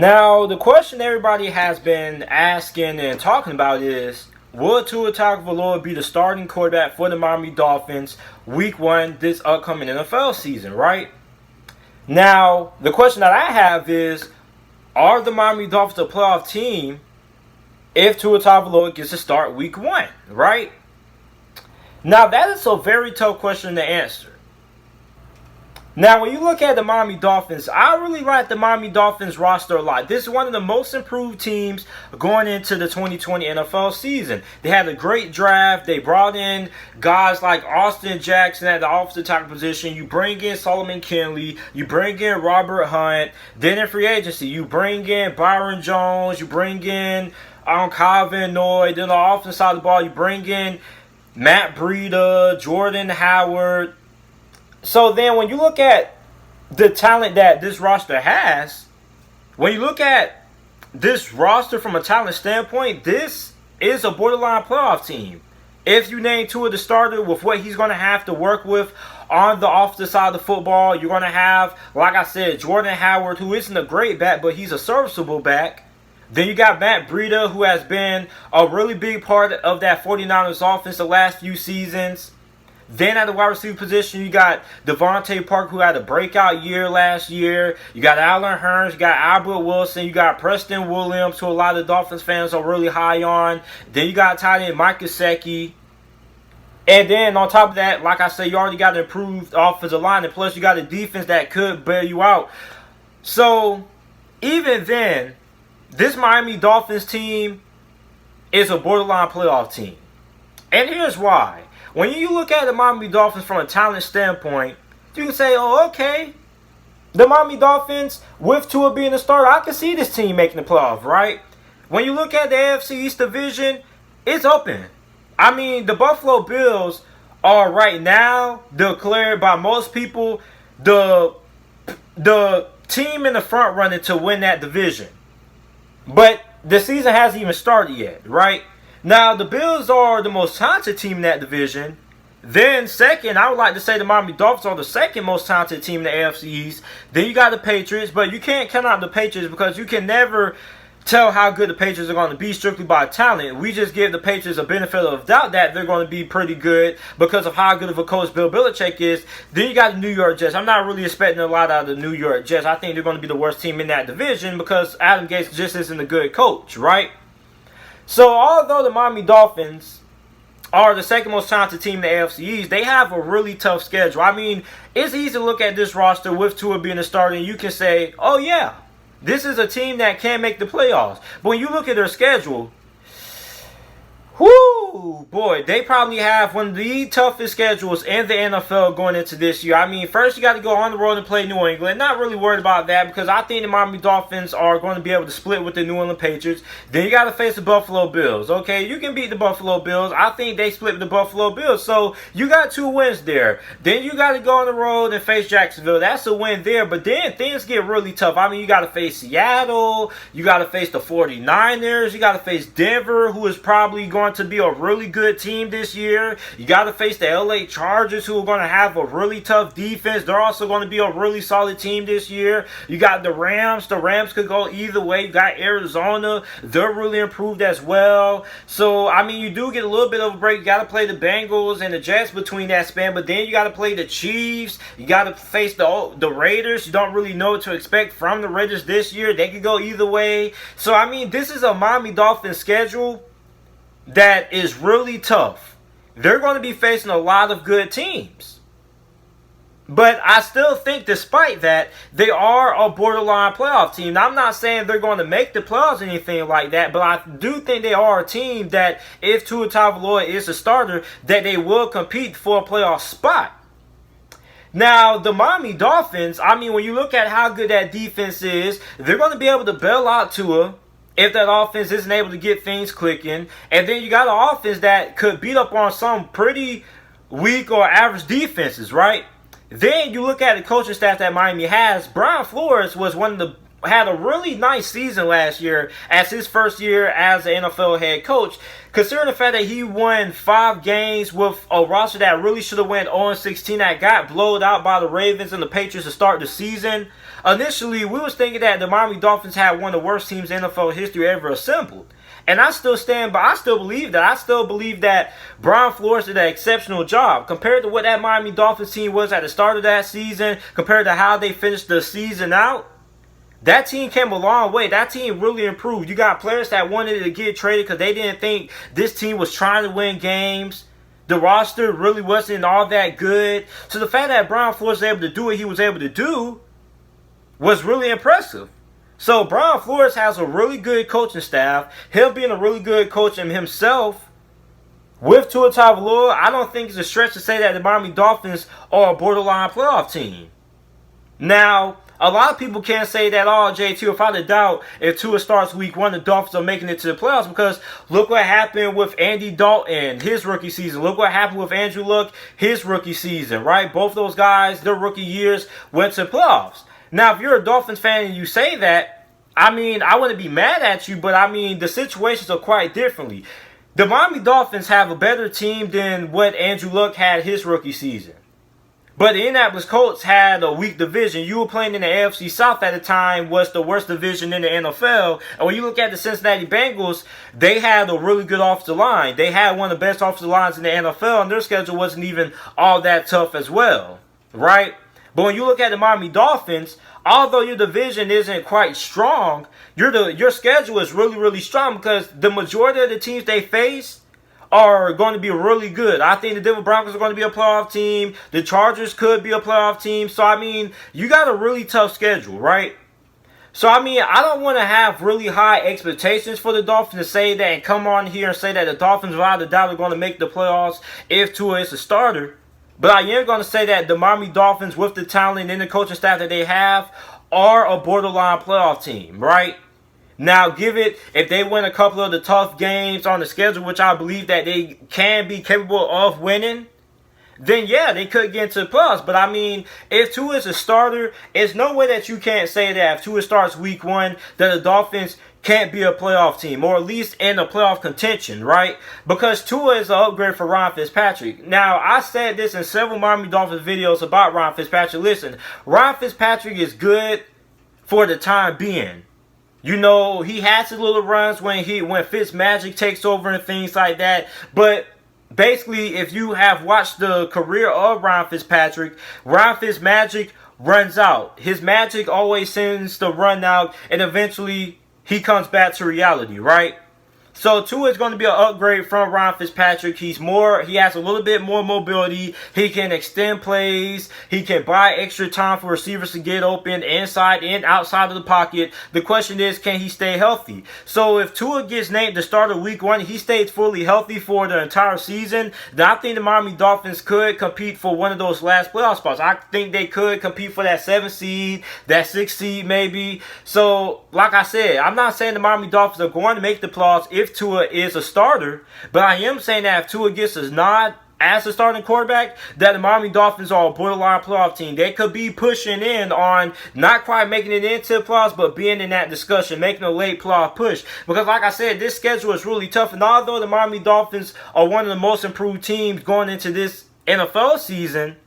Now, the question everybody has been asking and talking about is, will Tua Tagovailoa be the starting quarterback for the Miami Dolphins week 1 this upcoming NFL season, right? Now, the question that I have is, are the Miami Dolphins a playoff team if Tua Tagovailoa gets to start week 1, right? Now, that is a very tough question to answer. Now, when you look at the Miami Dolphins, I really like the Miami Dolphins roster a lot. This is one of the most improved teams going into the 2020 NFL season. They had a great draft. They brought in guys like Austin Jackson at the offensive tackle position. You bring in Solomon Kinley. You bring in Robert Hunt. Then in free agency, you bring in Byron Jones. You bring in Calvin Noy. Then on the offensive side of the ball, you bring in Matt Breida, Jordan Howard. So then when you look at the talent that this roster has, when you look at this roster from a talent standpoint, this is a borderline playoff team. If you name Tua the starter with what he's going to have to work with on the offensive side of the football, you're going to have, like I said, Jordan Howard, who isn't a great back, but he's a serviceable back. Then you got Matt Breida, who has been a really big part of that 49ers offense the last few seasons. Then at the wide receiver position, you got Devontae Parker, who had a breakout year last year. You got Allen Hurns, you got Albert Wilson, you got Preston Williams, who a lot of the Dolphins fans are really high on. Then you got tight end Mike Gesicki. And then on top of that, like I said, you already got an improved offensive line, and plus you got a defense that could bail you out. So even then, this Miami Dolphins team is a borderline playoff team. And here's why. When you look at the Miami Dolphins from a talent standpoint, you can say, oh, okay, the Miami Dolphins, with Tua being the starter, I can see this team making the playoffs, right? When you look at the AFC East division, it's open. I mean, the Buffalo Bills are right now declared by most people the team in the front running to win that division. But the season hasn't even started yet, right? Now, the Bills are the most talented team in that division. Then, second, I would like to say the Miami Dolphins are the second most talented team in the AFC East. Then you got the Patriots, but you can't count out the Patriots because you can never tell how good the Patriots are going to be strictly by talent. We just give the Patriots a benefit of doubt that they're going to be pretty good because of how good of a coach Bill Belichick is. Then you got the New York Jets. I'm not really expecting a lot out of the New York Jets. I think they're going to be the worst team in that division because Adam Gase just isn't a good coach, right? So, although the Miami Dolphins are the second most talented team in the AFC East, they have a really tough schedule. I mean, it's easy to look at this roster with Tua being a starter and you can say, oh yeah, this is a team that can make the playoffs. But when you look at their schedule, whoo, boy, they probably have one of the toughest schedules in the NFL going into this year. I mean, first you got to go on the road and play New England. Not really worried about that because I think the Miami Dolphins are going to be able to split with the New England Patriots. Then you got to face the Buffalo Bills. Okay, you can beat the Buffalo Bills. I think they split with the Buffalo Bills. So you got 2 wins there. Then you got to go on the road and face Jacksonville. That's a win there. But then things get really tough. I mean, you got to face Seattle. You got to face the 49ers. You got to face Denver, who is probably going to be a really good team this year. You got to face the LA Chargers, who are going to have a really tough defense. They're also going to be a really solid team this year. You got the Rams. The Rams could go either way. You got Arizona. They're really improved as well. So, I mean, you do get a little bit of a break. You got to play the Bengals and the Jets between that span, but then you got to play the Chiefs. You got to face the Raiders. You don't really know what to expect from the Raiders this year. They could go either way. So, I mean, this is a Miami Dolphins schedule that is really tough. They're going to be facing a lot of good teams. But I still think despite that, they are a borderline playoff team. Now, I'm not saying they're going to make the playoffs or anything like that, but I do think they are a team that if Tua Tagovailoa is a starter, that they will compete for a playoff spot. Now, the Miami Dolphins, I mean, when you look at how good that defense is, they're going to be able to bail out Tua if that offense isn't able to get things clicking. And then you got an offense that could beat up on some pretty weak or average defenses, right? Then you look at the coaching staff that Miami has. Brian Flores was one of the had a really nice season last year as his first year as an NFL head coach, considering the fact that he won 5 games with a roster that really should have went 0-16, that got blowed out by the Ravens and the Patriots to start the season. Initially, we was thinking that the Miami Dolphins had one of the worst teams in NFL history ever assembled. And I still stand by, I still believe that. I still believe that Brian Flores did an exceptional job. Compared to what that Miami Dolphins team was at the start of that season, compared to how they finished the season out, that team came a long way. That team really improved. You got players that wanted to get traded because they didn't think this team was trying to win games. The roster really wasn't all that good. So the fact that Brian Flores was able to do what he was able to do was really impressive. So Brian Flores has a really good coaching staff. Him being a really good coach himself, with Tua Tagovailoa, I don't think it's a stretch to say that the Miami Dolphins are a borderline playoff team. Now, a lot of people can't say that, oh, JT, without a doubt, if Tua starts week 1, the Dolphins are making it to the playoffs, because look what happened with Andy Dalton, his rookie season. Look what happened with Andrew Luck, his rookie season, right? Both those guys, their rookie years went to playoffs. Now, if you're a Dolphins fan and you say that, I mean, I wouldn't be mad at you, but I mean, the situations are quite differently. The Miami Dolphins have a better team than what Andrew Luck had his rookie season. But the Indianapolis Colts had a weak division. You were playing in the AFC South at the time, was the worst division in the NFL. And when you look at the Cincinnati Bengals, they had a really good offensive line. They had one of the best offensive lines in the NFL, and their schedule wasn't even all that tough as well, right? But when you look at the Miami Dolphins, although your division isn't quite strong, your schedule is really, really strong, because the majority of the teams they face are going to be really good. I think the Denver Broncos are going to be a playoff team. The Chargers could be a playoff team. So, I mean, you got a really tough schedule, right? So, I mean, I don't want to have really high expectations for the Dolphins to say that and come on here and say that the Dolphins, without a doubt, are going to make the playoffs if Tua is a starter. But I am going to say that the Miami Dolphins, with the talent and the coaching staff that they have, are a borderline playoff team, right? Now, if they win a couple of the tough games on the schedule, which I believe that they can be capable of winning, then yeah, they could get into the playoffs. But I mean, if Tua is a starter, there's no way that you can't say that if Tua starts week 1, that the Dolphins can't be a playoff team, or at least in a playoff contention, right? Because Tua is an upgrade for Ryan Fitzpatrick. Now, I said this in several Miami Dolphins videos about Ryan Fitzpatrick. Listen, Ryan Fitzpatrick is good for the time being. You know, he has his little runs when Fitzmagic takes over and things like that. But basically, if you have watched the career of Ryan Fitzpatrick runs out. His magic always tends to run out, and eventually he comes back to reality, right? So Tua is going to be an upgrade from Ryan Fitzpatrick. He has a little bit more mobility. He can extend plays. He can buy extra time for receivers to get open inside and outside of the pocket. The question is, can he stay healthy? So if Tua gets named the starter week 1, he stays fully healthy for the entire season, then I think the Miami Dolphins could compete for one of those last playoff spots. I think they could compete for that 7th seed, that 6th seed maybe. So, like I said, I'm not saying the Miami Dolphins are going to make the playoffs if Tua is a starter, but I am saying that if Tua gets his nod as a starting quarterback, that the Miami Dolphins are a borderline playoff team. They could be pushing in on not quite making it into the playoffs, but being in that discussion, making a late playoff push. Because like I said, this schedule is really tough, and although the Miami Dolphins are one of the most improved teams going into this NFL season,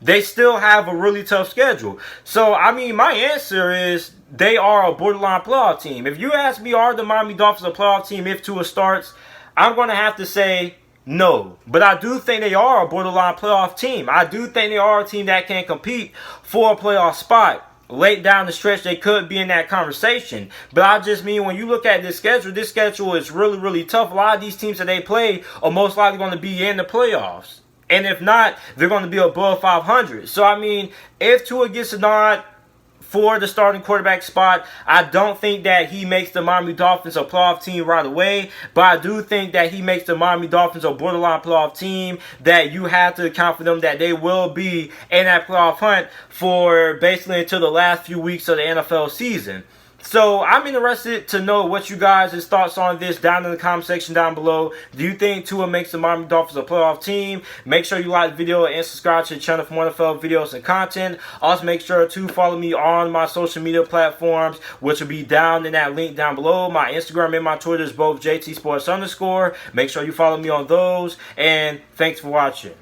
they still have a really tough schedule. So, I mean, my answer is they are a borderline playoff team. If you ask me, are the Miami Dolphins a playoff team if Tua starts, I'm going to have to say no. But I do think they are a borderline playoff team. I do think they are a team that can compete for a playoff spot. Late down the stretch, they could be in that conversation. But I just mean, when you look at this schedule is really, really tough. A lot of these teams that they play are most likely going to be in the playoffs. And if not, they're going to be above 500. So, I mean, if Tua gets a nod for the starting quarterback spot, I don't think that he makes the Miami Dolphins a playoff team right away. But I do think that he makes the Miami Dolphins a borderline playoff team, that you have to account for them, that they will be in that playoff hunt for basically until the last few weeks of the NFL season. So I'm interested to know what you guys' thoughts on this down in the comment section down below. Do you think Tua makes the Miami Dolphins a playoff team? Make sure you like the video and subscribe to the channel for more NFL videos and content. Also make sure to follow me on my social media platforms, which will be down in that link down below. My Instagram and my Twitter is both JTSports_. Make sure you follow me on those. And thanks for watching.